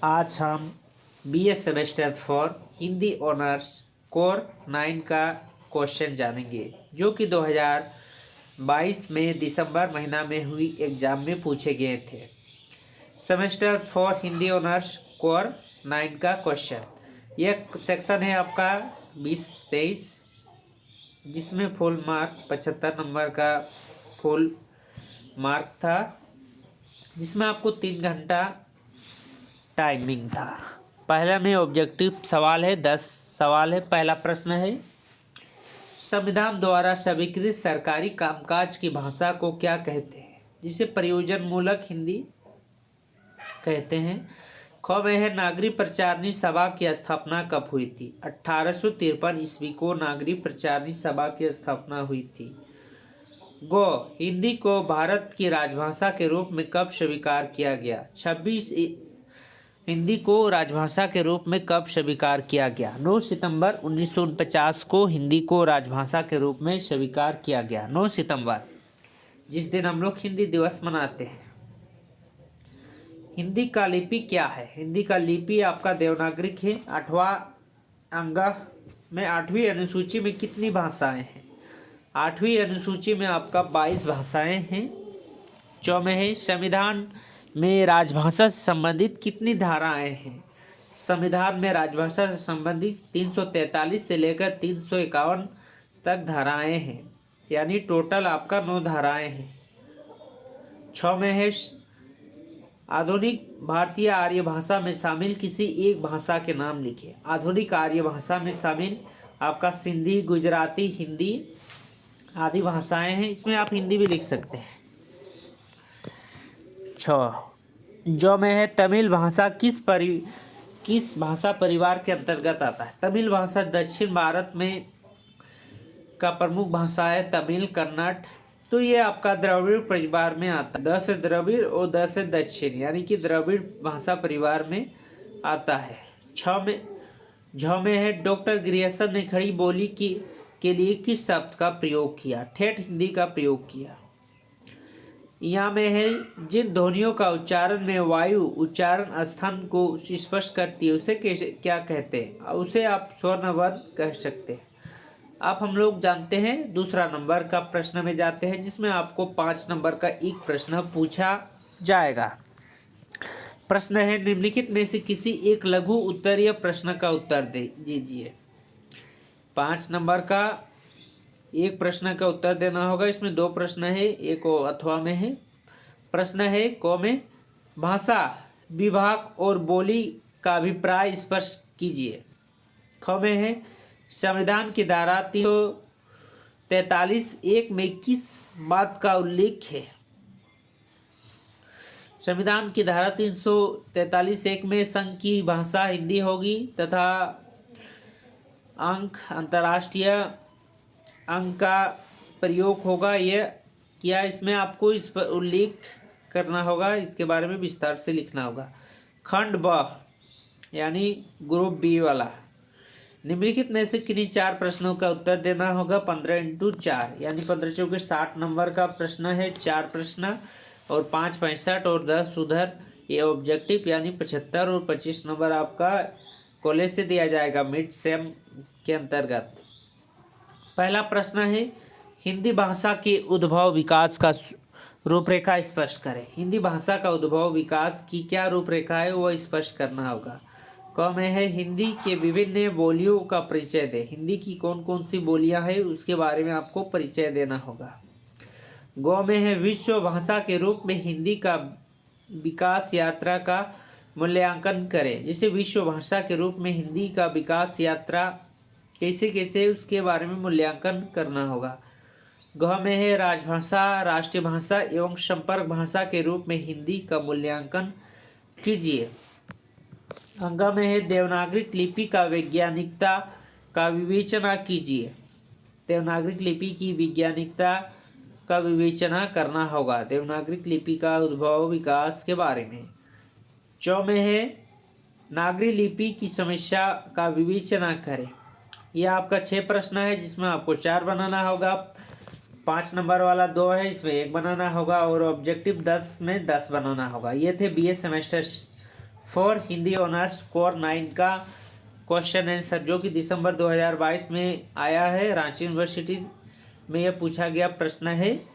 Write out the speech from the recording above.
आज हम BA semester 4 Hindi honours core 9 का क्वेश्चन जानेंगे जो कि 2022 में दिसंबर महीना में हुई एग्जाम में पूछे गए थे। सेमेस्टर 4 हिंदी ऑनर्स कोर 9 का क्वेश्चन। यह सेक्शन है आपका 20-23 जिसमें फुल मार्क 75 नंबर का फुल मार्क था, जिसमें आपको 3 घंटा टाइमिंग था। पहला में ऑब्जेक्टिव सवाल है, 10 सवाल है। पहला प्रश्न है, संविधान द्वारा स्वीकृत सरकारी कामकाज की भाषा को क्या कहते हैं, जिसे प्रयोजन मूलक हिंदी कहते हैं। ख में है, नागरिक प्रचारणी सभा की स्थापना कब हुई थी। 1853 ईस्वी को नागरिक प्रचारणी सभा की स्थापना हुई थी। गो, हिंदी को भारत की राजभाषा के रूप में कब स्वीकार किया गया। 26 हिंदी को राजभाषा के रूप में कब स्वीकार किया गया। 9 सितंबर 1949 को हिंदी को राजभाषा के रूप में स्वीकार किया गया। 9 सितंबर, जिस दिन हम लोग हिंदी दिवस मनाते हैं। हिंदी का लिपि क्या है। हिंदी का लिपि आपका देवनागरिक है। 8वां अंग में 8वीं अनुसूची में कितनी भाषाएं हैं। 8वीं अनुसूची में आपका 22 भाषाएं हैं। 4 में है, संविधान में राजभाषा से संबंधित कितनी धाराएं हैं। संविधान में राजभाषा से संबंधित 343 से लेकर 351 तक धाराएं हैं, यानी टोटल आपका 9 धाराएं हैं। 6 में है, आधुनिक भारतीय आर्य भाषा में शामिल किसी एक भाषा के नाम लिखे। आधुनिक आर्य भाषा में शामिल आपका सिंधी, गुजराती, हिंदी आदि भाषाएं हैं। इसमें आप हिंदी भी लिख सकते हैं। 6 जो में है, तमिल भाषा किस भाषा परिवार के अंतर्गत आता है। तमिल भाषा दक्षिण भारत में का प्रमुख भाषा है। तमिल, कन्नड़, तो ये आपका द्रविड़ परिवार में आता है। द से द्रविड़ और द से दक्षिण, यानी कि द्रविड़ भाषा परिवार में आता है। 6 में है, डॉक्टर ग्रियर्सन ने खड़ी बोली के लिए किस शब्द का प्रयोग किया। ठेठ हिंदी का प्रयोग किया। यहाँ में है, जिन ध्वनियों का उच्चारण में वायु उच्चारण स्थान को स्पष्ट करती है उसे कैसे क्या कहते हैं। उसे आप स्वर्ण वर्ण कह सकते हैं। आप हम लोग जानते हैं। दूसरा नंबर का प्रश्न में जाते हैं, जिसमें आपको 5 नंबर का एक प्रश्न पूछा जाएगा। प्रश्न है, निम्नलिखित में से किसी एक लघु उत्तरीय प्रश्न का उत्तर दीजिए। 5 नंबर का एक प्रश्न का उत्तर देना होगा। इसमें 2 प्रश्न है, एक अथवा में है। प्रश्न है, क में, भाषा विभाग और बोली का अभिप्राय स्पष्ट कीजिए। ख में है, संविधान की धारा 343(1) में किस बात का उल्लेख है। संविधान की धारा 343(1) में संघ की भाषा हिंदी होगी तथा अंक अंतर्राष्ट्रीय अंक का प्रयोग होगा। यह क्या, इसमें आपको इस पर उल्लेख करना होगा, इसके बारे में विस्तार से लिखना होगा। खंड ब, यानी ग्रुप बी वाला, निम्नलिखित में से किन्हीं 4 प्रश्नों का उत्तर देना होगा। 15×4 यानी 15×4 60 नंबर का प्रश्न है। 4 प्रश्न और 5 65 और 10 उधर। ये ऑब्जेक्टिव यानी 75 और 25 नंबर आपका कॉलेज से दिया जाएगा मिड सेम के अंतर्गत। पहला प्रश्न है, हिंदी भाषा के उद्भव विकास का रूपरेखा स्पष्ट करें। हिंदी भाषा का उद्भव विकास की क्या रूपरेखा है वो स्पष्ट करना होगा। क में है, हिंदी के विभिन्न बोलियों का परिचय दे। हिंदी की कौन कौन सी बोलियां हैं उसके बारे में आपको परिचय देना होगा। ग में है, विश्व भाषा के रूप में हिंदी का विकास यात्रा का मूल्यांकन करें। जैसे विश्व भाषा के रूप में हिंदी का विकास यात्रा कैसे कैसे उसके बारे में मूल्यांकन करना होगा। घ में है, राजभाषा, राष्ट्रीय भाषा एवं संपर्क भाषा के रूप में हिंदी का मूल्यांकन कीजिए। अंग में है, देवनागरिक लिपि का वैज्ञानिकता का विवेचना कीजिए। देवनागरिक लिपि की वैज्ञानिकता का विवेचना करना होगा। देवनागरिक लिपि का उद्भव विकास के बारे में। च में है, नागरी लिपि की समस्या का विवेचना करें। यह आपका 6 प्रश्न है, जिसमें आपको 4 बनाना होगा। 5 नंबर वाला 2 है, इसमें 1 बनाना होगा और ऑब्जेक्टिव 10 में 10 बनाना होगा। ये थे BA semester for Hindi honours core 9 का क्वेश्चन आंसर, जो कि दिसंबर 2022 में आया है। रांची यूनिवर्सिटी में यह पूछा गया प्रश्न है।